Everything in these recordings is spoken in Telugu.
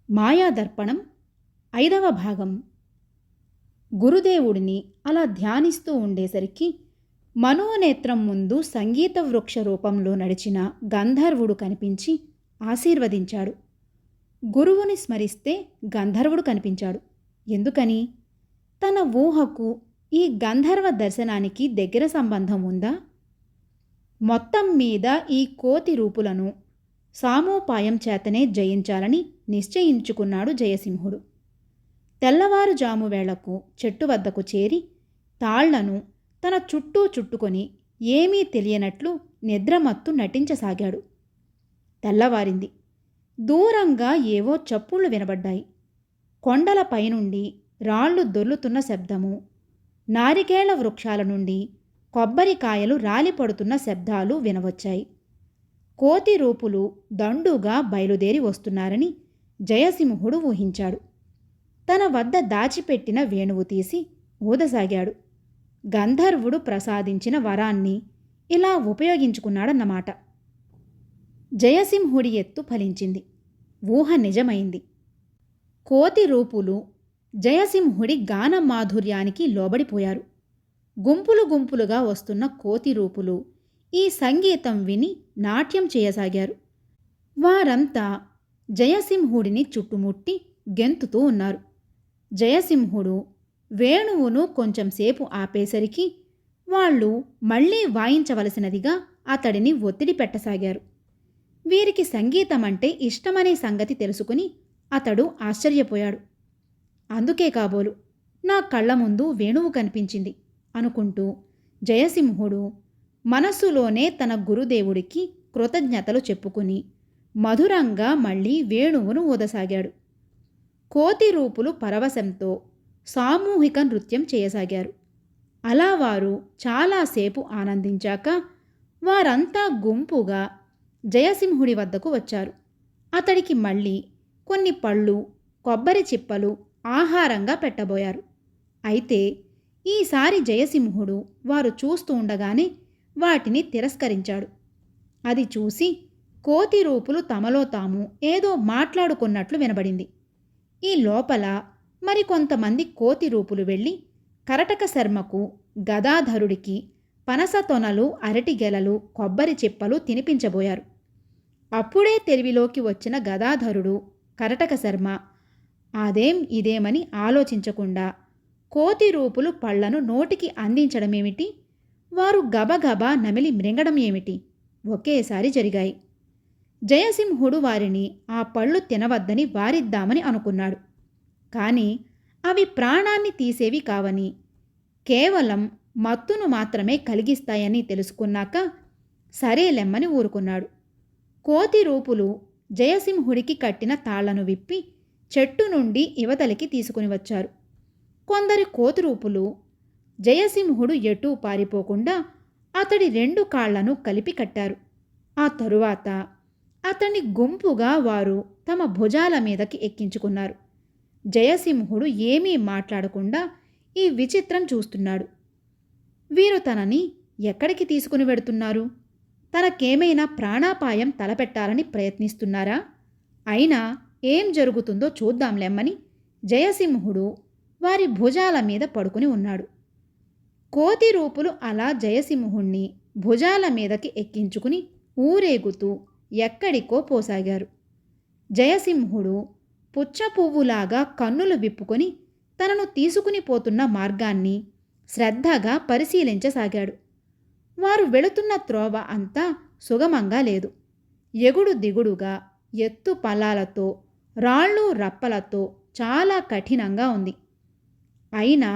మాయాదర్పణం 5వ భాగం. గురుదేవుడిని అలా ధ్యానిస్తూ ఉండేసరికి మనోనేత్రం ముందు సంగీత వృక్ష రూపంలో నడిచిన గంధర్వుడు కనిపించి ఆశీర్వదించాడు. గురువుని స్మరిస్తే గంధర్వుడు కనిపించాడు. ఎందుకని? తన ఊహకు ఈ గంధర్వ దర్శనానికి దగ్గర సంబంధం ఉందా? మొత్తం మీద ఈ కోతి రూపులను సామోపాయం చేతనే జయించాలని నిశ్చయించుకున్నాడు జయసింహుడు. తెల్లవారుజాము వేళకు చెట్టు వద్దకు చేరి తాళ్లను తన చుట్టూ చుట్టుకొని ఏమీ తెలియనట్లు నిద్రమత్తు నటించసాగాడు. తెల్లవారింది. దూరంగా ఏవో చప్పుళ్ళు వినబడ్డాయి. కొండలపైనుండి రాళ్లు దొర్లుతున్న శబ్దము, నారికేళ్ల వృక్షాల నుండి కొబ్బరికాయలు రాలిపడుతున్న శబ్దాలు వినవచ్చాయి. కోతి రూపులు దండుగా బయలుదేరి వస్తున్నారని జయసింహుడు ఊహించాడు. తన వద్ద దాచిపెట్టిన వేణువు తీసి ఊదసాగాడు. గంధర్వుడు ప్రసాదించిన వరాన్ని ఇలా ఉపయోగించుకున్నాడన్నమాట. జయసింహుడి ఎత్తు ఫలించింది. ఊహ నిజమైంది. కోతి రూపులు జయసింహుడి గాన మాధుర్యానికి లోబడిపోయారు. గుంపులు గుంపులుగా వస్తున్న కోతి రూపులు ఈ సంగీతం విని నాట్యం చేయసాగారు. వారంతా జయసింహుడిని చుట్టుముట్టి గెంతుతూ ఉన్నారు. జయసింహుడు వేణువును కొంచెంసేపు ఆపేసరికి వాళ్ళు మళ్లీ వాయించవలసినదిగా అతడిని ఒత్తిడి పెట్టసాగారు. వీరికి సంగీతమంటే ఇష్టమనే సంగతి తెలుసుకుని అతడు ఆశ్చర్యపోయాడు. అందుకే కాబోలు నా కళ్ల ముందు వేణువు కనిపించింది అనుకుంటూ జయసింహుడు మనస్సులోనే తన గురుదేవుడికి కృతజ్ఞతలు చెప్పుకుని మధురంగా మళ్లీ వేణువును ఊదసాగాడు. కోతి రూపులు పరవశంతో సామూహిక నృత్యం చేయసాగారు. అలా వారు చాలాసేపు ఆనందించాక వారంతా గుంపుగా జయసింహుడి వద్దకు వచ్చారు. అతడికి మళ్ళీ కొన్ని పళ్ళు, కొబ్బరి చిప్పలు ఆహారంగా పెట్టబోయారు. అయితే ఈసారి జయసింహుడు వారు చూస్తూ ఉండగానే వాటిని తిరస్కరించాడు. అది చూసి కోతి రూపులు తమలో తాము ఏదో మాట్లాడుకున్నట్లు వినబడింది. ఈ లోపల మరికొంతమంది కోతి రూపులు వెళ్ళి కరటక శర్మకు, గదాధరుడికి పనస తొనలు, అరటి గెలలు, కొబ్బరి చిప్పలు తినిపించబోయారు. అప్పుడే తెలివిలోకి వచ్చిన గదాధరుడు, కరటక శర్మ అదేం ఇదేమని ఆలోచించకుండా కోతి రూపులు పళ్లను నోటికి అందించడమేమిటి, వారు గబగబా నమిలి మృంగడం ఏమిటి ఒకేసారి జరిగాయి. జయసింహుడు వారిని ఆ పళ్ళు తినవద్దని వారిద్దామని అనుకున్నాడు. కానీ అవి ప్రాణాన్ని తీసేవి కావని, కేవలం మత్తును మాత్రమే కలిగిస్తాయని తెలుసుకున్నాక సరేలెమ్మని ఊరుకున్నాడు. కోతి రూపులు జయసింహుడికి కట్టిన తాళ్లను విప్పి చెట్టు నుండి ఇవతలికి తీసుకుని వచ్చారు. కొందరి కోతి రూపులు జయసింహుడు ఎటూ పారిపోకుండా అతడి 2 కాళ్లను కలిపి కట్టారు. ఆ తరువాత అతన్ని గుంపుగా వారు తమ భుజాల మీదకి ఎక్కించుకున్నారు. జయసింహుడు ఏమీ మాట్లాడకుండా ఈ విచిత్రం చూస్తున్నాడు. వీరు తనని ఎక్కడికి తీసుకుని వెడుతున్నారు? తనకేమైనా ప్రాణాపాయం తలపెట్టాలని ప్రయత్నిస్తున్నారా? అయినా ఏం జరుగుతుందో చూద్దాంలెమ్మని జయసింహుడు వారి భుజాల మీద పడుకుని ఉన్నాడు. కోతి రూపులు అలా జయసింహుణ్ణి భుజాల మీదకి ఎక్కించుకుని ఊరేగుతూ ఎక్కడికో పోసాగారు. జయసింహుడు పుచ్చపువ్వులాగా కన్నులు విప్పుకొని తనను తీసుకుని పోతున్న మార్గాన్ని శ్రద్ధగా పరిశీలించసాగాడు. వారు వెళుతున్న త్రోవ అంతా సుగమంగా లేదు. ఎగుడు దిగుడుగా, ఎత్తు పల్లాలతో, రాళ్ళు రప్పలతో చాలా కఠినంగా ఉంది. అయినా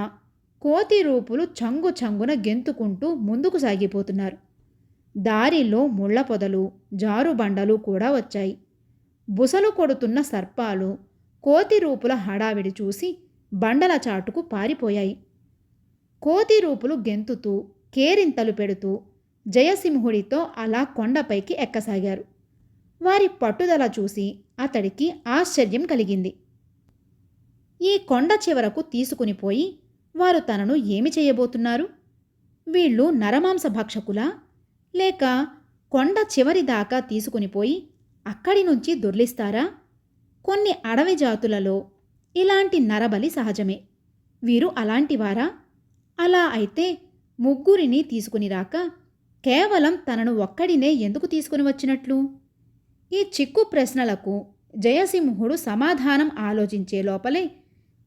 కోతి రూపులు చంగు చంగున గెంతుకుంటూ ముందుకు సాగిపోతున్నారు. దారిలో ముళ్ల పొదలు, జారుబండలు కూడా వచ్చాయి. బుసలు కొడుతున్న సర్పాలు కోతి రూపుల హడావిడి చూసి బండల చాటుకు పారిపోయాయి. కోతి రూపులు గెంతుతూ కేరింతలు పెడుతూ జయసింహుడితో అలా కొండపైకి ఎక్కసాగారు. వారి పట్టుదల చూసి అతడికి ఆశ్చర్యం కలిగింది. ఈ కొండ చివరకు తీసుకునిపోయి వారు తనను ఏమి చేయబోతున్నారు? వీళ్ళు నరమాంస భక్షకులా? లేక కొండ చివరి దాకా తీసుకునిపోయి అక్కడి నుంచి దొర్లిస్తారా? కొన్ని అడవి జాతులలో ఇలాంటి నరబలి సహజమే. వీరు అలాంటివారా? అలా అయితే ముగ్గురిని తీసుకుని రాక కేవలం తనను ఒక్కడినే ఎందుకు తీసుకుని వచ్చినట్లు? ఈ చిక్కు ప్రశ్నలకు జయసింహుడు సమాధానం ఆలోచించే లోపలే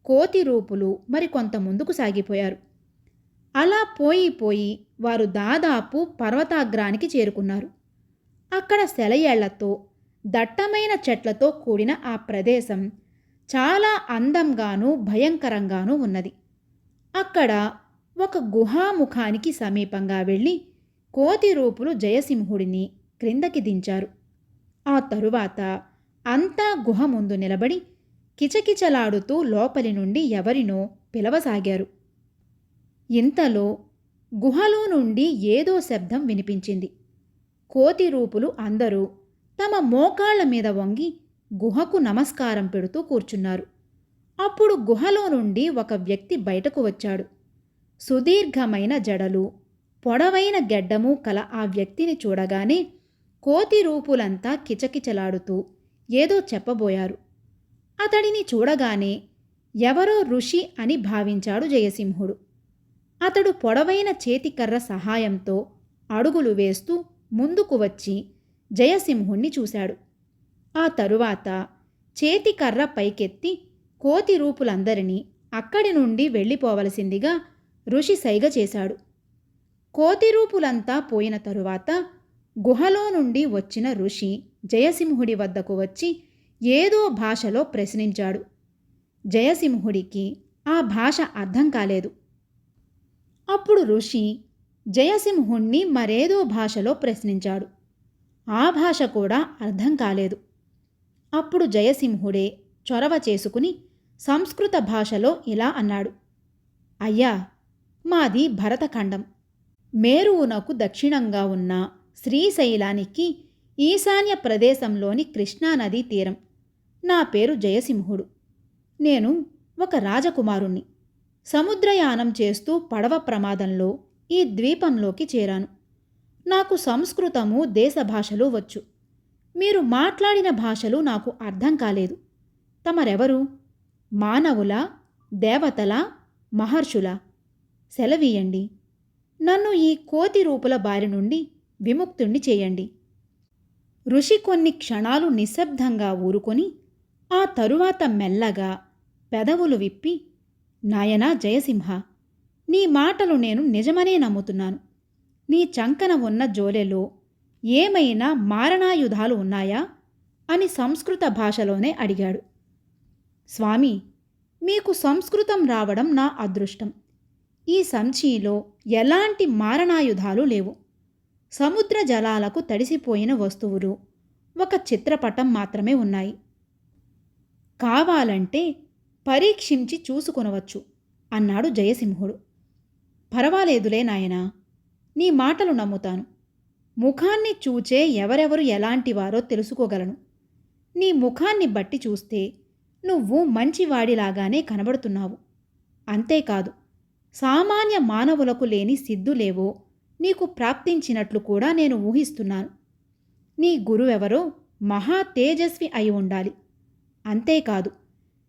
కోతి రూపులు మరికొంత ముందుకు సాగిపోయారు. అలా పోయి వారు దాదాపు పర్వతాగ్రానికి చేరుకున్నారు. అక్కడ సెలయేళ్లతో దట్టమైన చెట్లతో కూడిన ఆ ప్రదేశం చాలా అందంగానూ భయంకరంగానూ ఉన్నది. అక్కడ ఒక గుహాముఖానికి సమీపంగా వెళ్ళి కోతి రూపులు జయసింహుడిని క్రిందకి దించారు. ఆ తరువాత అంతా గుహ ముందు నిలబడి కిచకిచలాడుతూ లోపలి నుండి ఎవరినో పిలవసాగారు. ఇంతలో గుహలో నుండి ఏదో శబ్దం వినిపించింది. కోతి రూపులు అందరూ తమ మోకాళ్ల మీద వంగి గుహకు నమస్కారం పెడుతూ కూర్చున్నారు. అప్పుడు గుహలో నుండి ఒక వ్యక్తి బయటకు వచ్చాడు. సుదీర్ఘమైన జడలు, పొడవైన గెడ్డము కల ఆ వ్యక్తిని చూడగానే కోతి రూపులంతా కిచకిచలాడుతూ ఏదో చెప్పబోయారు. అతడిని చూడగానే ఎవరో ఋషి అని భావించాడు జయసింహుడు. అతడు పొడవైన చేతికర్ర సహాయంతో అడుగులు వేస్తూ ముందుకు వచ్చి జయసింహుణ్ణి చూశాడు. ఆ తరువాత చేతికర్ర పైకెత్తి కోతి రూపులందరినీ అక్కడి నుండి వెళ్ళిపోవలసిందిగా ఋషి సైగ చేశాడు. కోతి రూపులంతా పోయిన తరువాత గుహలో నుండి వచ్చిన ఋషి జయసింహుడి వద్దకు వచ్చి ఏదో భాషలో ప్రశ్నించాడు. జయసింహుడికి ఆ భాష అర్థం కాలేదు. అప్పుడు ఋషి జయసింహుణ్ణి మరేదో భాషలో ప్రశ్నించాడు. ఆ భాష కూడా అర్థం కాలేదు. అప్పుడు జయసింహుడే చొరవ చేసుకుని సంస్కృత భాషలో ఇలా అన్నాడు. అయ్యా, మాది భరతఖండం. మేరువునకు దక్షిణంగా ఉన్న శ్రీశైలానికి ఈశాన్య ప్రదేశంలోని కృష్ణానదీ తీరం. నా పేరు జయసింహుడు. నేను ఒక రాజకుమారుణ్ణి. సముద్రయానం చేస్తూ పడవ ప్రమాదంలో ఈ ద్వీపంలోకి చేరాను. నాకు సంస్కృతము, దేశ భాషలు వచ్చు. మీరు మాట్లాడిన భాషలు నాకు అర్థం కాలేదు. తమరెవరు? మానవులా, దేవతలా, మహర్షులా? సెలవీయండి. నన్ను ఈ కోతి రూపుల బారి నుండి విముక్తుణ్ణి చేయండి. ఋషి కొన్ని క్షణాలు నిశ్శబ్దంగా ఊరుకొని ఆ తరువాత మెల్లగా పెదవులు విప్పి, నాయనా జయసింహ, నీ మాటలు నేను నిజమనే నమ్ముతున్నాను. నీ చంకన ఉన్న జోలెలో ఏమైనా మారణాయుధాలు ఉన్నాయా అని సంస్కృత భాషలోనే అడిగాడు. స్వామి, మీకు సంస్కృతం రావడం నా అదృష్టం. ఈ సంచిలో ఎలాంటి మారణాయుధాలు లేవు. సముద్ర జలాలకు తడిసిపోయిన వస్తువులు, ఒక చిత్రపటం మాత్రమే ఉన్నాయి. కావాలంటే పరీక్షించి చూసుకొనవచ్చు అన్నాడు జయసింహుడు. పర్వాలేదులే నాయనా, నీ మాటలు నమ్ముతాను. ముఖాన్ని చూచే ఎవరెవరు ఎలాంటివారో తెలుసుకోగలను. నీ ముఖాన్ని బట్టి చూస్తే నువ్వు మంచివాడిలాగానే కనబడుతున్నావు. అంతేకాదు, సామాన్య మానవులకు లేని సిద్ధులేవో నీకు ప్రాప్తించినట్లు కూడా నేను ఊహిస్తున్నాను. నీ గురువెవరో మహా తేజస్వి అయి ఉండాలి. అంతేకాదు,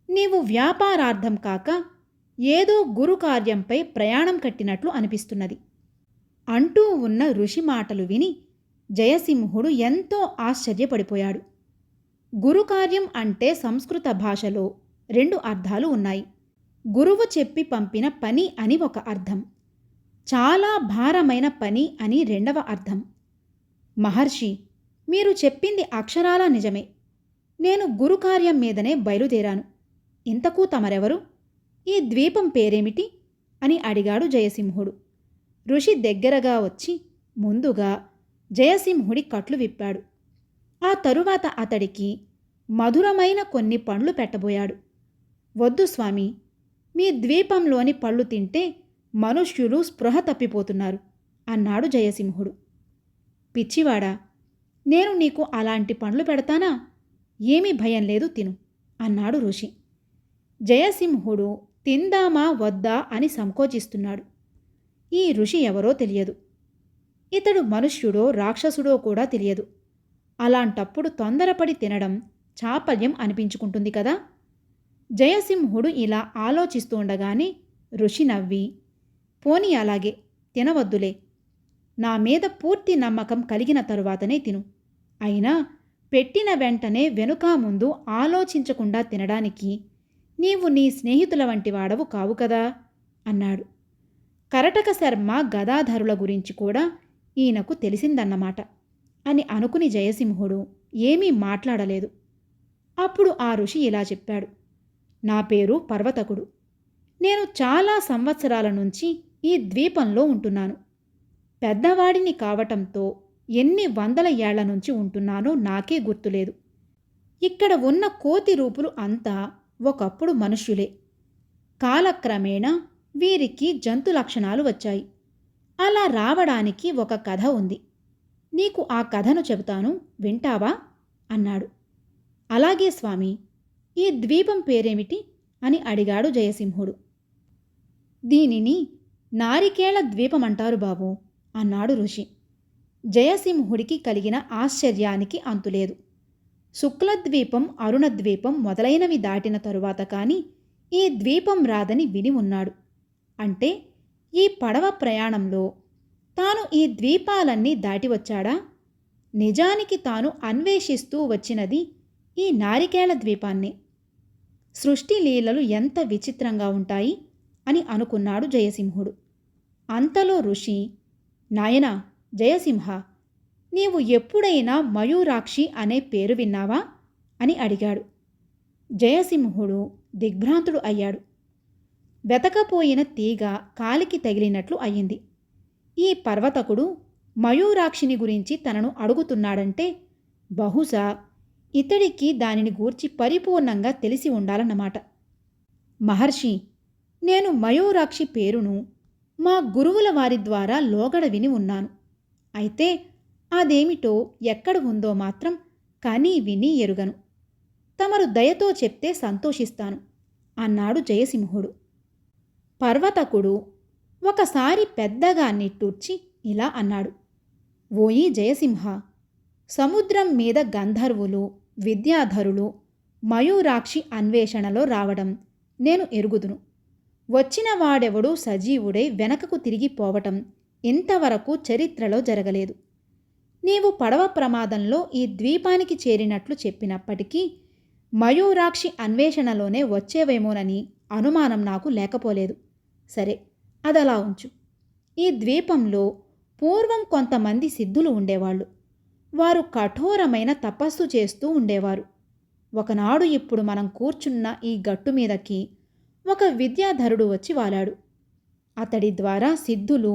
నీవు వ్యాపారార్థం కాక ఏదో గురు కార్యంపై ప్రయాణం కట్టినట్లు అనిపిస్తున్నది అంటూ ఉన్న ఋషి మాటలు విని జయసింహుడు ఎంతో ఆశ్చర్యపడిపోయాడు. గురుకార్యం అంటే సంస్కృత భాషలో 2 అర్థాలు ఉన్నాయి. గురువు చెప్పి పంపిన పని అని ఒక అర్థం, చాలా భారమైన పని అని 2వ అర్థం. మహర్షి, మీరు చెప్పింది అక్షరాలా నిజమే. నేను గురుకార్యం మీదనే బయలుదేరాను. ఇంతకూ తమరెవరు? ఈ ద్వీపం పేరేమిటి అని అడిగాడు జయసింహుడు. ఋషి దగ్గరగా వచ్చి ముందుగా జయసింహుడి కట్లు విప్పాడు. ఆ తరువాత అతడికి మధురమైన కొన్ని పండ్లు పెట్టబోయాడు. వద్దు స్వామి, మీ ద్వీపంలోని పళ్ళు తింటే మనుష్యులు స్పృహ తప్పిపోతున్నారు అన్నాడు జయసింహుడు. పిచ్చివాడా, నేను నీకు అలాంటి పండ్లు పెడతానా? ఏమీ భయం లేదు, తిను అన్నాడు ఋషి. జయసింహుడు తిందామా వద్దా అని సంకోచిస్తున్నాడు. ఈ ఋషి ఎవరో తెలియదు. ఇతడు మనుష్యుడో రాక్షసుడో కూడా తెలియదు. అలాంటప్పుడు తొందరపడి తినడం చాపల్యం అనిపించుకుంటుంది కదా. జయసింహుడు ఇలా ఆలోచిస్తూ ఉండగానే ఋషి నవ్వి, పోనీ అలాగే, తినవద్దులే. నా మీద పూర్తి నమ్మకం కలిగిన తరువాతనే తిను. అయినా పెట్టిన వెంటనే వెనుక ముందు ఆలోచించకుండా తినడానికి నీవు నీ స్నేహితుల వంటి వాడవు కావు కదా అన్నాడు. కరటక శర్మ గదాధరుల గురించి కూడా ఈయనకు తెలిసిందన్నమాట అని అనుకుని జయసింహుడు ఏమీ మాట్లాడలేదు. అప్పుడు ఆ ఋషి ఇలా చెప్పాడు. నా పేరు పర్వతకుడు. నేను చాలా సంవత్సరాల నుంచి ఈ ద్వీపంలో ఉంటున్నాను. పెద్దవాడిని కావటంతో ఎన్ని వందల ఏళ్ల నుంచి ఉంటున్నానో నాకే గుర్తులేదు. ఇక్కడ ఉన్న కోతి రూపులు అంతా ఒకప్పుడు మనుష్యులే. కాలక్రమేణా వీరికి జంతు లక్షణాలు వచ్చాయి. అలా రావడానికి ఒక కథ ఉంది. నీకు ఆ కథను చెబుతాను, వింటావా అన్నాడు. అలాగే స్వామి. ఈ ద్వీపం పేరేమిటి అని అడిగాడు జయసింహుడు. దీనిని నారికేళ ద్వీపమంటారు బాబు అన్నాడు ఋషి. జయసింహుడికి కలిగిన ఆశ్చర్యానికి అంతులేదు. శుక్లద్వీపం, అరుణద్వీపం మొదలైనవి దాటిన తరువాత కానీ ఈ ద్వీపం రాదని విని ఉన్నాడు. అంటే ఈ పడవ ప్రయాణంలో తాను ఈ ద్వీపాలన్నీ దాటి వచ్చాడా? నిజానికి తాను అన్వేషిస్తూ వచ్చినది ఈ నారికేళ ద్వీపాన్నే. సృష్టి లీలలు ఎంత విచిత్రంగా ఉంటాయి అని అనుకున్నాడు జయసింహుడు. అంతలో ఋషి, నాయనా జయసింహ, నీవు ఎప్పుడైనా మయూరాక్షి అనే పేరు విన్నావా అని అడిగాడు. జయసింహుడు దిగ్భ్రాంతుడు అయ్యాడు. వెతకపోయిన తీగ కాలికి తగిలినట్లు అయ్యింది. ఈ పర్వతకుడు మయూరాక్షిని గురించి తనను అడుగుతున్నాడంటే బహుశా ఇతడికి దానిని గూర్చి పరిపూర్ణంగా తెలిసి ఉండాలన్నమాట. మహర్షి, నేను మయూరాక్షి పేరును మా గురువుల వారి ద్వారా లోగడ విని ఉన్నాను. అయితే అదేమిటో ఎక్కడ ఉందో మాత్రం కనీ విని ఎరుగను. తమరు దయతో చెప్తే సంతోషిస్తాను అన్నాడు జయసింహుడు. పర్వతకుడు ఒకసారి పెద్దగా నిట్టూర్చి ఇలా అన్నాడు. ఓయి జయసింహ, సముద్రం మీద గంధర్వులు, విద్యాధరులు మయూరాక్షి అన్వేషణలో రావడం నేను ఎరుగుదును. వచ్చిన వాడెవడూ సజీవుడై వెనకకు తిరిగిపోవటం ఇంతవరకు చరిత్రలో జరగలేదు. నీవు పడవ ప్రమాదంలో ఈ ద్వీపానికి చేరినట్లు చెప్పినప్పటికీ మయూరాక్షి అన్వేషణలోనే వచ్చేవేమోనని అనుమానం నాకు లేకపోలేదు. సరే, అదలా ఉంచు. ఈ ద్వీపంలో పూర్వం కొంతమంది సిద్ధులు ఉండేవాళ్ళు. వారు కఠోరమైన తపస్సు చేస్తూ ఉండేవారు. ఒకనాడు ఇప్పుడు మనం కూర్చున్న ఈ గట్టు మీదకి ఒక విద్యాధరుడు వచ్చి వాలాడు. అతడి ద్వారా సిద్ధులు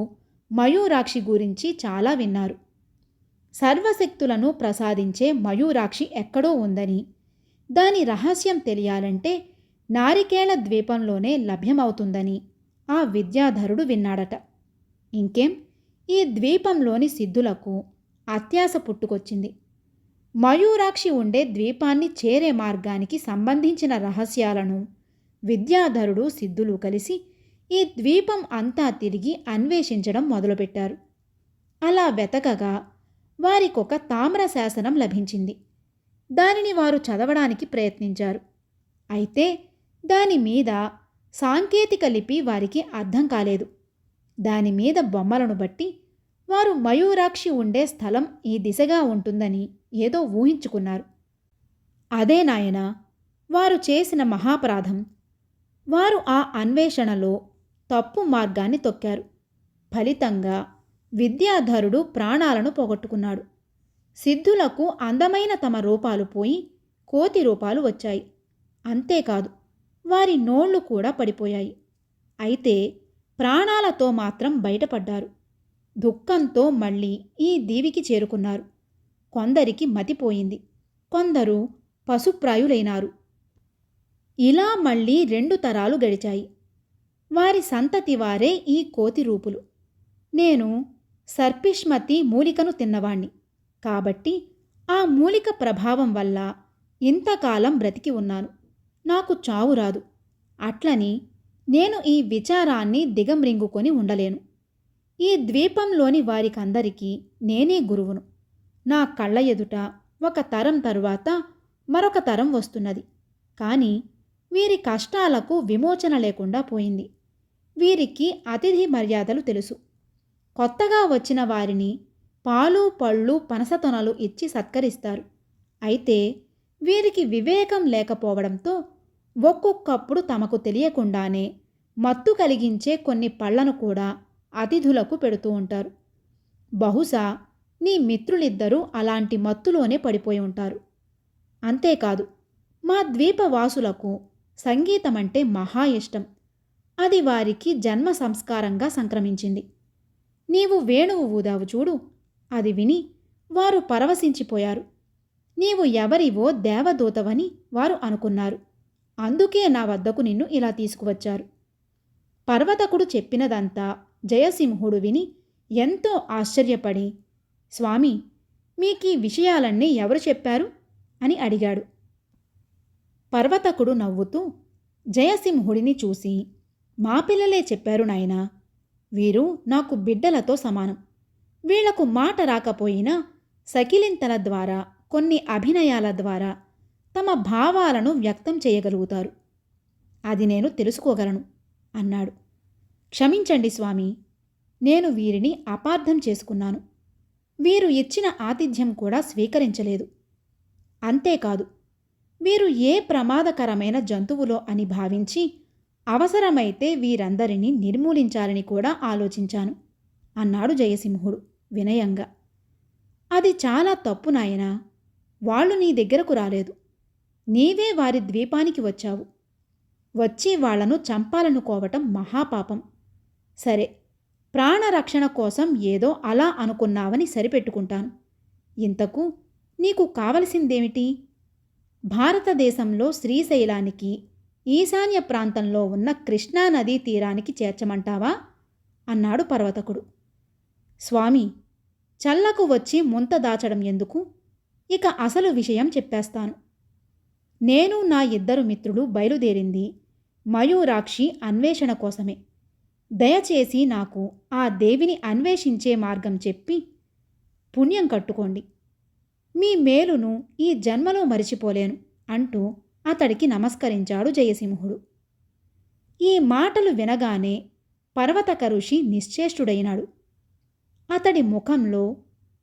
మయూరాక్షి గురించి చాలా విన్నారు. సర్వశక్తులను ప్రసాదించే మయూరాక్షి ఎక్కడో ఉందని, దాని రహస్యం తెలియాలంటే నారికేళ ద్వీపంలోనే లభ్యమవుతుందని ఆ విద్యాధరుడు విన్నాడట. ఇంకేం, ఈ ద్వీపంలోని సిద్ధులకు అత్యాశ పుట్టుకొచ్చింది. మయూరాక్షి ఉండే ద్వీపాన్ని చేరే మార్గానికి సంబంధించిన రహస్యాలను విద్యాధరుడు, సిద్ధులు కలిసి ఈ ద్వీపం అంతా తిరిగి అన్వేషించడం మొదలుపెట్టారు. అలా వెతకగా వారికొక తామ్ర శాసనం లభించింది. దానిని వారు చదవడానికి ప్రయత్నించారు. అయితే దాని మీద సాంకేతిక లిపి వారికి అర్థం కాలేదు. దాని మీద బొమ్మలను బట్టి వారు మయూరాక్షి ఉండే స్థలం ఈ దిశగా ఉంటుందని ఏదో ఊహించుకున్నారు. అదే నాయనా వారు చేసిన మహాపరాధం. వారు ఆ అన్వేషణలో తప్పు మార్గాన్ని తొక్కారు. ఫలితంగా విద్యాధరుడు ప్రాణాలను పోగొట్టుకున్నాడు. సిద్ధులకు అందమైన తమ రూపాలు పోయి కోతి రూపాలు వచ్చాయి. అంతేకాదు, వారి నోళ్లు కూడా పడిపోయాయి. అయితే ప్రాణాలతో మాత్రం బయటపడ్డారు. దుఃఖంతో మళ్ళీ ఈ దీవికి చేరుకున్నారు. కొందరికి మతిపోయింది, కొందరు పశుప్రాయులైనారు. ఇలా మళ్ళీ 2 తరాలు గడిచాయి. వారి సంతతి వారే ఈ కోతి రూపులు. నేను సర్పిష్మతి మూలికను తిన్నవాణ్ణి కాబట్టి ఆ మూలిక ప్రభావం వల్ల ఇంతకాలం బ్రతికి ఉన్నాను. నాకు చావు రాదు. అట్లని నేను ఈ విచారాన్ని దిగమ్రింగుకొని ఉండలేను. ఈ ద్వీపంలోని వారికందరికీ నేనే గురువును. నా కళ్ళ ఎదుట ఒక తరం తరువాత మరొక తరం వస్తున్నది. కానీ వీరి కష్టాలకు విమోచన లేకుండా పోయింది. వీరికి అతిథి మర్యాదలు తెలుసు. కొత్తగా వచ్చిన వారిని పాలు పళ్ళు పనసతొనలు ఇచ్చి సత్కరిస్తారు. అయితే వీరికి వివేకం లేకపోవడంతో ఒక్కొక్కప్పుడు తమకు తెలియకుండానే మత్తు కలిగించే కొన్ని పళ్లను కూడా అతిథులకు పెడుతూ ఉంటారు. బహుశా నీ మిత్రులిద్దరూ అలాంటి మత్తులోనే పడిపోయి ఉంటారు. అంతేకాదు, మా ద్వీపవాసులకు సంగీతమంటే మహా ఇష్టం. అది వారికి జన్మ సంస్కారంగా సంక్రమించింది. నీవు వేణువు ఊదావు చూడు, అది విని వారు పరవశించిపోయారు. నీవు ఎవరివో దేవదూతవని వారు అనుకున్నారు. అందుకే నా వద్దకు నిన్ను ఇలా తీసుకువచ్చారు. పర్వతకుడు చెప్పినదంతా జయసింహుడు విని ఎంతో ఆశ్చర్యపడి, స్వామి, మీకీ విషయాలన్నీ ఎవరు చెప్పారు అని అడిగాడు. పర్వతకుడు నవ్వుతూ జయసింహుడిని చూసి, మా పిల్లలే చెప్పారు నాయనా. వీరు నాకు బిడ్డలతో సమానం. వీళ్లకు మాట రాకపోయినా సకిలింతల ద్వారా, కొన్ని అభినయాల ద్వారా తమ భావాలను వ్యక్తం చేయగలుగుతారు. అది నేను తెలుసుకోగలను అన్నాడు. క్షమించండి స్వామి, నేను వీరిని అపార్థం చేసుకున్నాను. వీరు ఇచ్చిన ఆతిథ్యం కూడా స్వీకరించలేదు. అంతేకాదు, వీరు ఏ ప్రమాదకరమైన జంతువులో అని భావించి అవసరమైతే వీరందరినీ నిర్మూలించాలని కూడా ఆలోచించాను అన్నాడు జయసింహుడు వినయంగా. అది చాలా తప్పు నాయనా. వాళ్ళు నీ దగ్గరకు రాలేదు. నీవే వారి ద్వీపానికి వచ్చావు. వచ్చి వాళ్లను చంపాలనుకోవటం మహాపాపం. సరే, ప్రాణరక్షణ కోసం ఏదో అలా అనుకున్నావని సరిపెట్టుకుంటాను. ఇంతకు నీకు కావలసిందేమిటి? భారతదేశంలో శ్రీశైలానికి ఈశాన్య ప్రాంతంలో ఉన్న కృష్ణానదీ తీరానికి చేర్చమంటావా అన్నాడు పర్వతకుడు. స్వామి, చల్లకు వచ్చి ముంత దాచడం ఎందుకు? ఇక అసలు విషయం చెప్పేస్తాను. నేను నా ఇద్దరు మిత్రులు బయలుదేరింది మయూరాక్షి అన్వేషణ కోసమే. దయచేసి నాకు ఆ దేవిని అన్వేషించే మార్గం చెప్పి పుణ్యం కట్టుకోండి. మీ మేలును ఈ జన్మలో మరిచిపోలేను అంటూ అతడికి నమస్కరించాడు జయసింహుడు. ఈ మాటలు వినగానే పర్వతక ఋషి నిశ్చేష్టుడైనాడు. అతడి ముఖంలో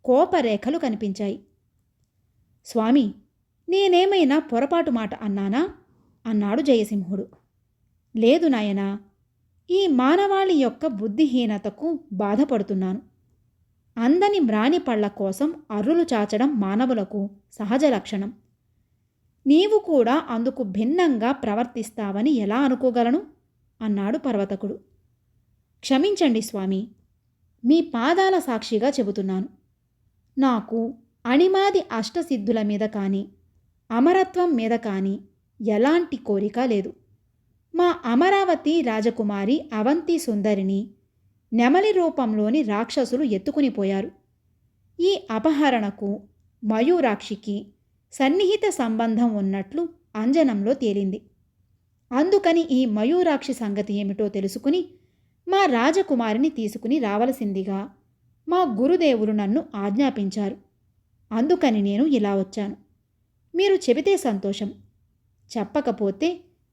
కోపరేఖలు కనిపించాయి. స్వామి, నేనేమైనా పొరపాటు మాట అన్నానా అన్నాడు జయసింహుడు. లేదు నాయనా, ఈ మానవాళి యొక్క బుద్ధిహీనతకు బాధపడుతున్నాను. అందని మ్రాని పళ్ల కోసం అర్రులు చాచడం మానవులకు సహజ లక్షణం. నీవు కూడా అందుకు భిన్నంగా ప్రవర్తిస్తావని ఎలా అనుకోగలను అన్నాడు పర్వతకుడు. క్షమించండి స్వామి, మీ పాదాల సాక్షిగా చెబుతున్నాను. నాకు అణిమాది అష్టసిద్ధుల మీద కానీ అమరత్వం మీద కానీ ఎలాంటి కోరిక లేదు. మా అమరావతి రాజకుమారి అవంతి సుందరిని నెమలి రూపంలోని రాక్షసులు ఎత్తుకునిపోయారు. ఈ అపహరణకు మయూరాక్షికి సన్నిహిత సంబంధం ఉన్నట్లు అంజనంలో తేలింది. అందుకని ఈ మయూరాక్షి సంగతి ఏమిటో తెలుసుకుని మా రాజకుమారిని తీసుకుని రావలసిందిగా మా గురుదేవులు నన్ను ఆజ్ఞాపించారు. అందుకని నేను ఇలా వచ్చాను. మీరు చెబితే సంతోషం, చెప్పకపోతే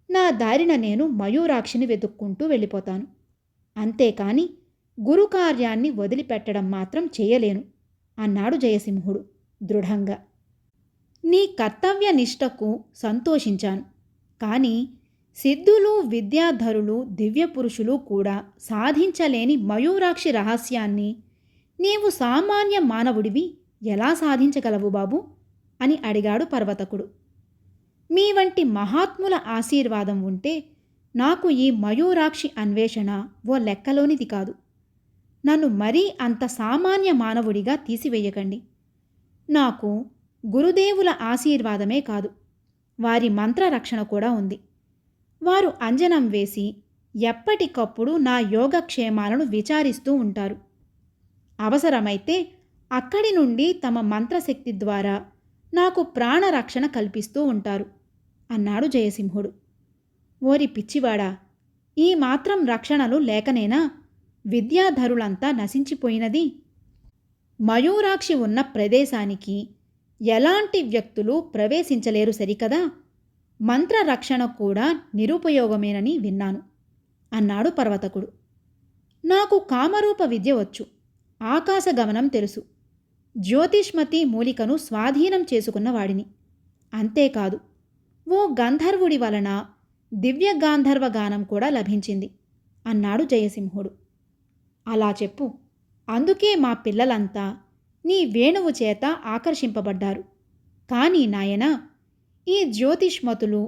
నా దారిన నేను మయూరాక్షిని వెతుక్కుంటూ వెళ్ళిపోతాను. అంతేకాని గురుకార్యాన్ని వదిలిపెట్టడం మాత్రం చేయలేను అన్నాడు జయసింహుడు దృఢంగా. నీ కర్తవ్య నిష్టకు సంతోషించాను. కానీ సిద్ధులు, విద్యాధరులు, దివ్యపురుషులు కూడా సాధించలేని మయూరాక్షి రహస్యాన్ని నీవు సామాన్య మానవుడివి ఎలా సాధించగలవు బాబు అని అడిగాడు పర్వతకుడు. మీ వంటి మహాత్ముల ఆశీర్వాదం ఉంటే నాకు ఈ మయూరాక్షి అన్వేషణ ఓ లెక్కలోనిది కాదు. నన్ను మరీ అంత సామాన్య మానవుడిగా తీసివేయకండి. నాకు గురుదేవుల ఆశీర్వాదమే కాదు, వారి మంత్రరక్షణ కూడా ఉంది. వారు అంజనం వేసి ఎప్పటికప్పుడు నా యోగక్షేమాలను విచారిస్తూ ఉంటారు. అవసరమైతే అక్కడి నుండి తమ మంత్రశక్తి ద్వారా నాకు ప్రాణరక్షణ కల్పిస్తూ ఉంటారు అన్నాడు జయసింహుడు. ఓరి పిచ్చివాడా, ఈ మాత్రం రక్షణలు లేకనేనా విద్యాధరులంతా నశించిపోయినది? మయూరాక్షి ఉన్న ప్రదేశానికి ఎలాంటి వ్యక్తులు ప్రవేశించలేరు సరికదా, మంత్రరక్షణ కూడా నిరుపయోగమేనని విన్నాను అన్నాడు పర్వతకుడు. నాకు కామరూప విద్య వచ్చు, ఆకాశగమనం తెలుసు, జ్యోతిష్మతి మూలికను స్వాధీనం చేసుకున్నవాడిని. అంతేకాదు, ఓ గంధర్వుడి వలన దివ్య గాంధర్వ గానం కూడా లభించింది అన్నాడు జయసింహుడు. అలా చెప్పు, అందుకే మా పిల్లలంతా నీ వేణువు చేత ఆకర్షింపబడ్డారు. కానీ నాయనా, ఈ జ్యోతిష్మతులు,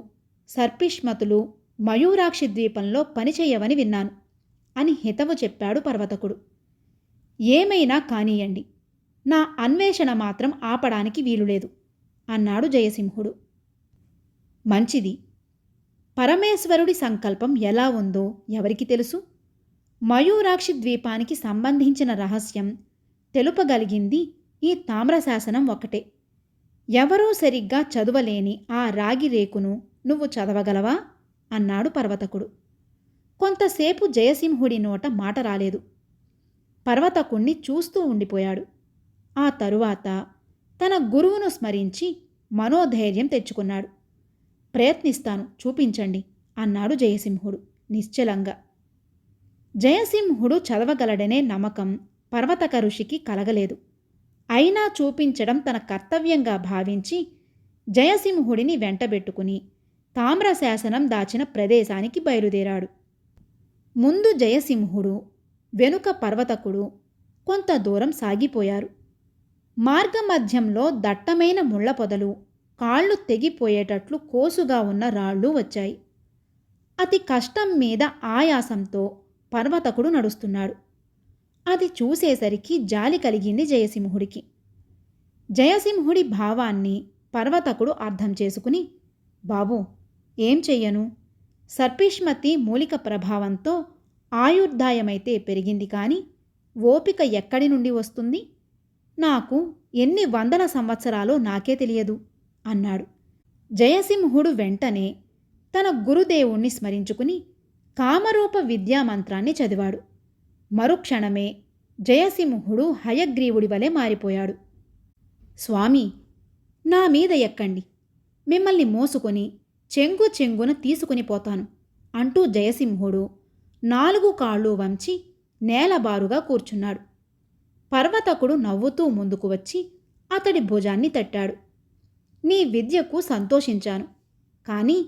సర్పిష్మతులు మయూరాక్షి ద్వీపంలో పనిచేయవని విన్నాను అని హితవు చెప్పాడు పర్వతకుడు. ఏమైనా కానీయండి, నా అన్వేషణ మాత్రం ఆపడానికి వీలులేదు అన్నాడు జయసింహుడు. మంచిది. పరమేశ్వరుడి సంకల్పం ఎలా ఉందో ఎవరికి తెలుసు? మయూరాక్షి ద్వీపానికి సంబంధించిన రహస్యం తెలుపగలిగింది ఈ తామ్రశాసనం ఒకటే. ఎవరూ సరిగ్గా చదువలేని ఆ రాగి రేకును నువ్వు చదవగలవా అన్నాడు పర్వతకుడు. కొంతసేపు జయసింహుడి నోట మాట రాలేదు. పర్వతకుణ్ణి చూస్తూ ఉండిపోయాడు. ఆ తరువాత తన గురువును స్మరించి మనోధైర్యం తెచ్చుకున్నాడు. ప్రయత్నిస్తాను, చూపించండి అన్నాడు జయసింహుడు నిశ్చలంగా. జయసింహుడు చదవగలడనే నమ్మకం పర్వతక ఋషికి కలగలేదు. అయినా చూపించడం తన కర్తవ్యంగా భావించి జయసింహుడిని వెంటబెట్టుకుని తామ్రశాసనం దాచిన ప్రదేశానికి బయలుదేరాడు. ముందు జయసింహుడు, వెనుక పర్వతకుడు కొంత దూరం సాగిపోయారు. మార్గమధ్యంలో దట్టమైన ముళ్ల పొదలు, కాళ్ళు తెగిపోయేటట్లు కోసుగా ఉన్న రాళ్ళు వచ్చాయి. అతి కష్టం మీద ఆయాసంతో పర్వతకుడు నడుస్తున్నాడు. అది చూసేసరికి జాలి కలిగింది జయసింహుడికి. జయసింహుడి భావాన్ని పర్వతకుడు అర్థం చేసుకుని, బాబూ, ఏం చెయ్యను? సర్పిష్మతి మూలిక ప్రభావంతో ఆయుర్దాయమైతే పెరిగింది, కానీ ఓపిక ఎక్కడి నుండి వస్తుంది? నాకు ఎన్ని వందల సంవత్సరాలో నాకే తెలియదు అన్నాడు. జయసింహుడు వెంటనే తన గురుదేవుణ్ణి స్మరించుకుని కామరూప విద్యామంత్రాన్ని చదివాడు. మరుక్షణమే జయసింహుడు హయగ్రీవుడి వలె మారిపోయాడు. స్వామి, నా మీద ఎక్కండి, మిమ్మల్ని మోసుకొని చెంగు చెంగున తీసుకుని పోతాను అంటూ జయసింహుడు 4 కాళ్ళు వంచి నేలబారుగా కూర్చున్నాడు. పర్వతకుడు నవ్వుతూ ముందుకు వచ్చి అతడి భుజాన్ని తట్టాడు. నీ విద్యకు సంతోషించాను, కానీ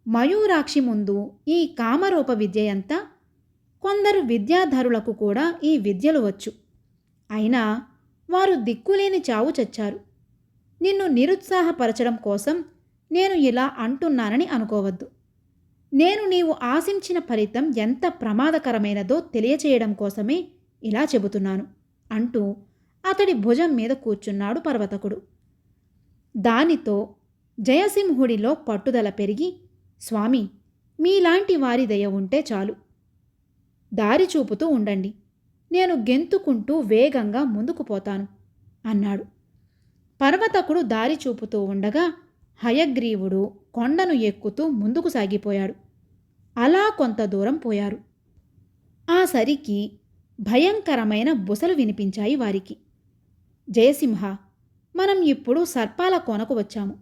మయూరాక్షి ముందు ఈ కామరూప విద్య ఎంత? కొందరు విద్యాధరులకు కూడా ఈ విద్యలు వచ్చు, అయినా వారు దిక్కులేని చావు చచ్చారు. నిన్ను నిరుత్సాహపరచడం కోసం నేను ఇలా అంటున్నానని అనుకోవద్దు. నేను నీవు ఆశించిన ఫలితం ఎంత ప్రమాదకరమైనదో తెలియచేయడం కోసమే ఇలా చెబుతున్నాను అంటూ అతడి భుజం మీద కూర్చున్నాడు పర్వతకుడు. దానితో జయసింహుడిలో పట్టుదల పెరిగి, స్వామి, మీలాంటి వారి దయ ఉంటే చాలు. దారి చూపుతూ ఉండండి, నేను గెంతుకుంటూ వేగంగా ముందుకు పోతాను అన్నాడు. పర్వతకుడు దారి చూపుతూ ఉండగా హయగ్రీవుడు కొండను ఎక్కుతూ ముందుకు సాగిపోయాడు. అలా కొంత దూరం పోయారు. ఆ సరికి భయంకరమైన బుసలు వినిపించాయి వారికి. జయసింహ, మనం ఇప్పుడు సర్పాల కోనకు వచ్చాము.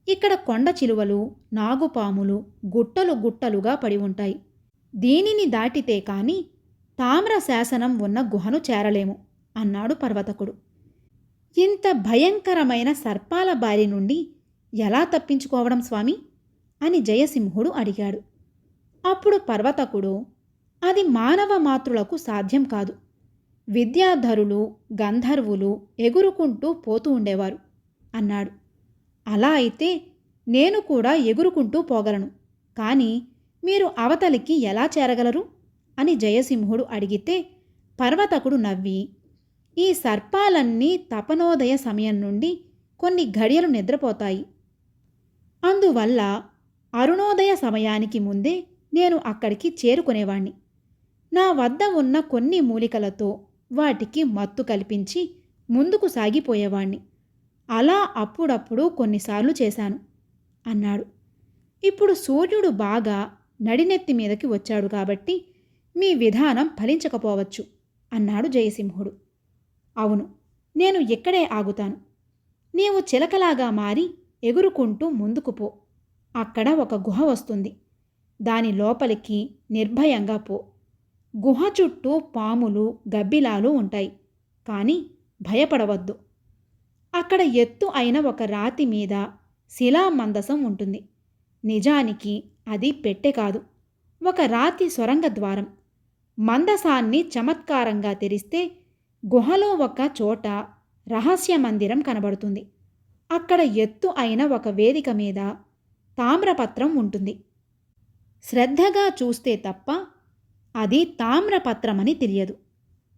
ఇక్కడ కొండ చిలువలు, నాగుపాములు గుట్టలు గుట్టలుగా పడి ఉంటాయి. దీనిని దాటితే కాని తామ్ర శాసనం ఉన్న గుహను చేరలేము అన్నాడు పర్వతకుడు. ఇంత భయంకరమైన సర్పాల బారి నుండి ఎలా తప్పించుకోవడం స్వామి అని జయసింహుడు అడిగాడు. అప్పుడు పర్వతకుడు, అది మానవ మాతృలకు సాధ్యం కాదు. విద్యాధరులు, గంధర్వులు ఎగురుకుంటూ పోతూ ఉండేవారు అన్నాడు. అలా అయితే నేను కూడా ఎగురుకుంటూ పోగలను, కానీ మీరు అవతలికి ఎలా చేరగలరు అని జయసింహుడు అడిగితే పర్వతకుడు నవ్వి, ఈ సర్పాలన్నీ తపనోదయ సమయం నుండి కొన్ని ఘడియలు నిద్రపోతాయి. అందువల్ల అరుణోదయ సమయానికి ముందే నేను అక్కడికి చేరుకునేవాణ్ణి. నా వద్ద ఉన్న కొన్ని మూలికలతో వాటికి మత్తు కల్పించి ముందుకు సాగిపోయేవాణ్ణి. అలా అప్పుడప్పుడు కొన్నిసార్లు చేశాను అన్నాడు. ఇప్పుడు సూర్యుడు బాగా నడినెత్తి మీదకి వచ్చాడు కాబట్టి మీ విధానం ఫలించకపోవచ్చు అన్నాడు జయసింహుడు. అవును, నేను ఇక్కడే ఆగుతాను. నీవు చిలకలాగా మారి ఎగురుకుంటూ ముందుకు పో. అక్కడ ఒక గుహ వస్తుంది. దాని లోపలికి నిర్భయంగా పో. గుహ చుట్టూ పాములు, గబ్బిలాలు ఉంటాయి. కానీ భయపడవద్దు. అక్కడ ఎత్తు అయిన ఒక రాతి మీద శిలామందసం ఉంటుంది. నిజానికి అది పెట్టె కాదు, ఒక రాతి సొరంగ ద్వారం. మందసాన్ని చమత్కారంగా తెరిస్తే గుహలో ఒక చోట రహస్య మందిరం కనబడుతుంది. అక్కడ ఎత్తు అయిన ఒక వేదిక మీద తామ్రపత్రం ఉంటుంది. శ్రద్ధగా చూస్తే తప్ప అది తామ్రపత్రమని తెలియదు.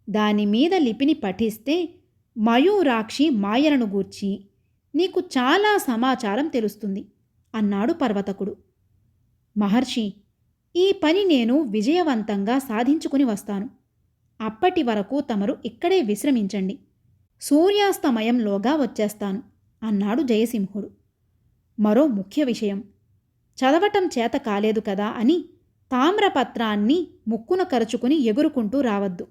దానిమీద లిపిని పఠిస్తే మయూరాక్షి మాయలను గూర్చి నీకు చాలా సమాచారం తెలుస్తుంది అన్నాడు పర్వతకుడు. మహర్షి, ఈ పని నేను విజయవంతంగా సాధించుకుని వస్తాను. అప్పటి వరకు తమరు ఇక్కడే విశ్రమించండి. సూర్యాస్తమయంలోగా వచ్చేస్తాను అన్నాడు జయసింహుడు. మరో ముఖ్య విషయం, చదవటం చేత కాలేదు కదా అని తామ్రపత్రాన్ని ముక్కున కరుచుకుని ఎగురుకుంటూ రావద్దు.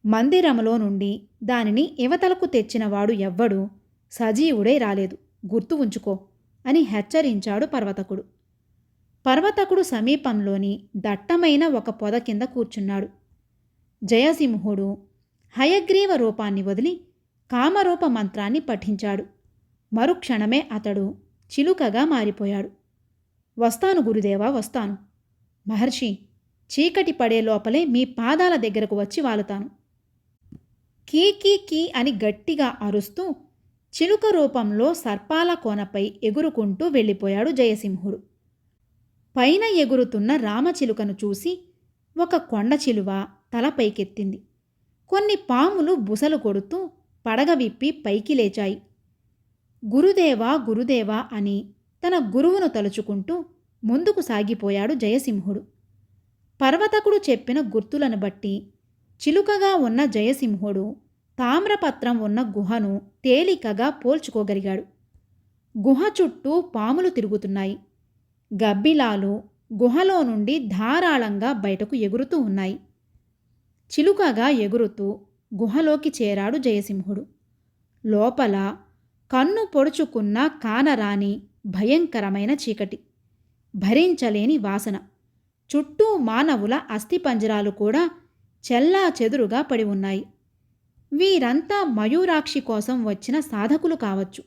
మందిరములో నుండి దానిని ఇవతలకు తెచ్చినవాడు ఎవ్వడూ సజీవుడై రాలేదు, గుర్తు ఉంచుకో అని హెచ్చరించాడు పర్వతకుడు. పర్వతకుడు సమీపంలోని దట్టమైన ఒక పొద కింద కూర్చున్నాడు. జయసింహుడు హయగ్రీవ రూపాన్ని వదిలి కామరూప మంత్రాన్ని పఠించాడు. మరుక్షణమే అతడు చిలుకగా మారిపోయాడు. వస్తాను గురుదేవా, వస్తాను. మహర్షి, చీకటి పడే లోపలే మీ పాదాల దగ్గరకు వచ్చి వాలుతాను. కీ కీ కీ అని గట్టిగా అరుస్తూ చిలుక రూపంలో సర్పాల కోనపై ఎగురుకుంటూ వెళ్ళిపోయాడు జయసింహుడు. పైన ఎగురుతున్న రామచిలుకను చూసి ఒక కొండ చిలువ తలపైకెత్తింది. కొన్ని పాములు బుసలు కొడుతూ పడగ విప్పి పైకి లేచాయి. గురుదేవా గురుదేవా అని తన గురువును తలుచుకుంటూ ముందుకు సాగిపోయాడు జయసింహుడు. పర్వతకుడు చెప్పిన గుర్తులను బట్టి చిలుకగా ఉన్న జయసింహుడు తామ్రపత్రం ఉన్న గుహను తేలికగా పోల్చుకోగలిగాడు. గుహ చుట్టూ పాములు తిరుగుతున్నాయి. గబ్బిలాలు గుహలో నుండి ధారాళంగా బయటకు ఎగురుతూ ఉన్నాయి. చిలుకగా ఎగురుతూ గుహలోకి చేరాడు జయసింహుడు. లోపల కన్ను పొడుచుకున్న కానరాని భయంకరమైన చీకటి, భరించలేని వాసన. చుట్టూ మానవుల అస్థిపంజరాలు కూడా చెల్లా చెదురుగా పడి ఉన్నాయి. వీరంతా మయూరాక్షి కోసం వచ్చిన సాధకులు కావచ్చు.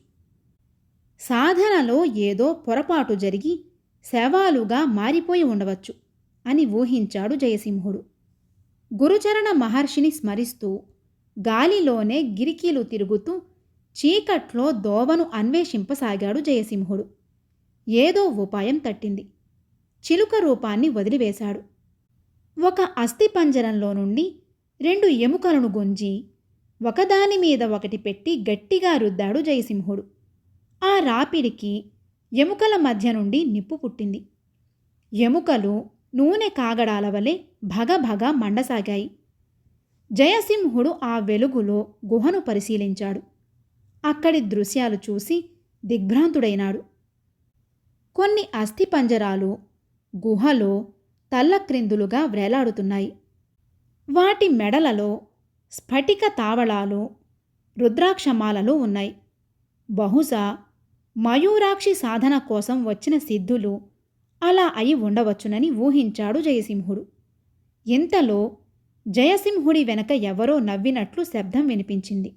సాధనలో ఏదో పొరపాటు జరిగి శవాలుగా మారిపోయి ఉండవచ్చు అని ఊహించాడు జయసింహుడు. గురుచరణ మహర్షిని స్మరిస్తూ గాలిలోనే గిరికీలు తిరుగుతూ చీకట్లో దోవను అన్వేషింపసాగాడు జయసింహుడు. ఏదో ఉపాయం తట్టింది. చిలుక రూపాన్ని వదిలివేశాడు. ఒక అస్థిపంజరంలో నుండి 2 ఎముకలను గుంజి ఒకదానిమీద ఒకటి పెట్టి గట్టిగా రుద్దాడు జయసింహుడు. ఆ రాపిడికి ఎముకల మధ్య నుండి నిప్పు పుట్టింది. ఎముకలు నూనె కాగడాల వలె భగభగ మండసాగాయి. జయసింహుడు ఆ వెలుగులో గుహను పరిశీలించాడు. అక్కడి దృశ్యాలు చూసి దిగ్భ్రాంతుడైనాడు. కొన్ని అస్థిపంజరాలు గుహలో తల్లక్రిందులుగా వ్రేలాడుతున్నాయి. వాటి మెడలలో స్ఫటిక తావళాలు, రుద్రాక్షమాలలు ఉన్నాయి. బహుశా మయూరాక్షి సాధన కోసం వచ్చిన సిద్ధులు అలా అయి ఉండవచ్చునని ఊహించాడు జయసింహుడు. ఇంతలో జయసింహుడి వెనక ఎవరో నవ్వినట్లు శబ్దం వినిపించింది.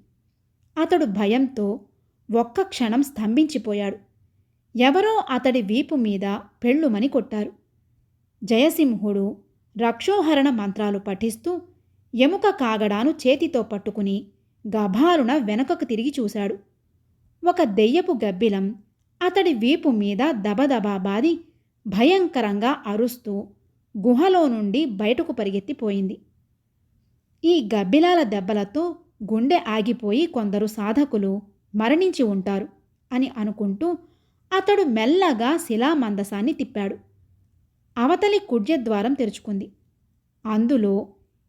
అతడు భయంతో ఒక్క క్షణం స్తంభించిపోయాడు. ఎవరో అతడి వీపు మీద పెళ్ళుమని కొట్టారు. జయసింహుడు రక్షోహరణ మంత్రాలు పఠిస్తూ ఎముక కాగడాను చేతితో పట్టుకుని గభాలున వెనుకకు తిరిగి చూశాడు. ఒక దెయ్యపు గబ్బిలం అతడి వీపు మీద దబదబా బాది భయంకరంగా అరుస్తూ గుహలో నుండి బయటకు పరిగెత్తిపోయింది. ఈ గబ్బిలాల దెబ్బలతో గుండె ఆగిపోయి కొందరు సాధకులు మరణించి ఉంటారు అని అనుకుంటూ అతడు మెల్లగా శిలామందసాన్ని తిప్పాడు. అవతలి కుడ్యద్వారం తెరుచుకుంది. అందులో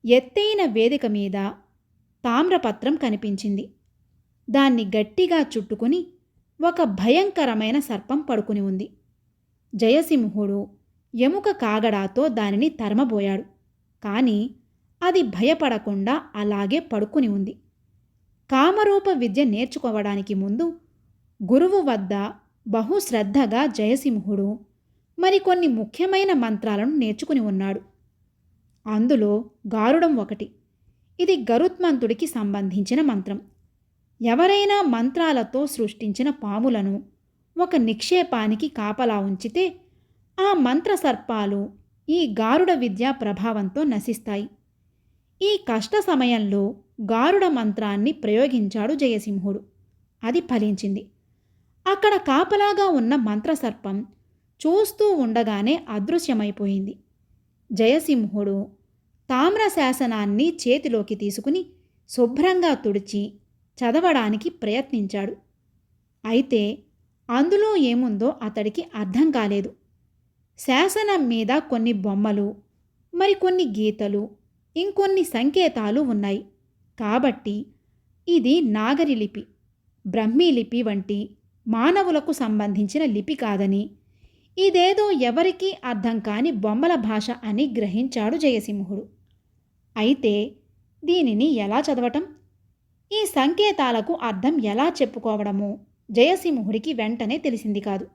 ఎత్తైన వేదిక మీద తామ్రపత్రం కనిపించింది. దాన్ని గట్టిగా చుట్టుకుని ఒక భయంకరమైన సర్పం పడుకుని ఉంది. జయసింహుడు ఎముక కాగడాతో దానిని తరమబోయాడు. కానీ అది భయపడకుండా అలాగే పడుకుని ఉంది. కామరూప విద్య నేర్చుకోవడానికి ముందు గురువు వద్ద బహుశ్రద్ధగా జయసింహుడు మరికొన్ని ముఖ్యమైన మంత్రాలను నేర్చుకుని ఉన్నాడు. అందులో గారుడం ఒకటి. ఇది గరుత్మంతుడికి సంబంధించిన మంత్రం. ఎవరైనా మంత్రాలతో సృష్టించిన పాములను ఒక నిక్షేపానికి కాపలా ఉంచితే ఆ మంత్రసర్పాలు ఈ గారుడ విద్యా ప్రభావంతో నశిస్తాయి. ఈ కష్ట సమయంలో గారుడ మంత్రాన్ని ప్రయోగించాడు జయసింహుడు. అది ఫలించింది. అక్కడ కాపలాగా ఉన్న మంత్రసర్పం చూస్తూ ఉండగానే అదృశ్యమైపోయింది. జయసింహుడు తామ్రశాసనాన్ని చేతిలోకి తీసుకుని శుభ్రంగా తుడిచి చదవడానికి ప్రయత్నించాడు. అయితే అందులో ఏముందో అతడికి అర్థం కాలేదు. శాసనం మీద కొన్ని బొమ్మలు, మరికొన్ని గీతలు, ఇంకొన్ని సంకేతాలు ఉన్నాయి. కాబట్టి ఇది నాగరి లిపి, బ్రహ్మీ లిపి వంటి మానవులకు సంబంధించిన లిపి కాదని, ఇదేదో ఎవరికీ అర్థం కాని బొమ్మల భాష అని గ్రహించాడు జయసింహుడు. అయితే దీనిని ఎలా చదవటం, ఈ సంకేతాలకు అర్థం ఎలా చెప్పుకోవడమో జయసింహుడికి వెంటనే తెలిసింది కాదు.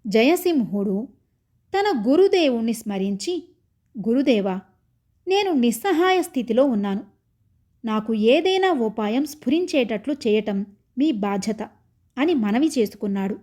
జయసింహుడు తన గురుదేవుణ్ణి స్మరించి, గురుదేవా, నేను నిస్సహాయ స్థితిలో ఉన్నాను. నాకు ఏదైనా ఉపాయం స్ఫురించేటట్లు చేయటం మీ బాధ్యత అని మనవి చేసుకున్నాడు.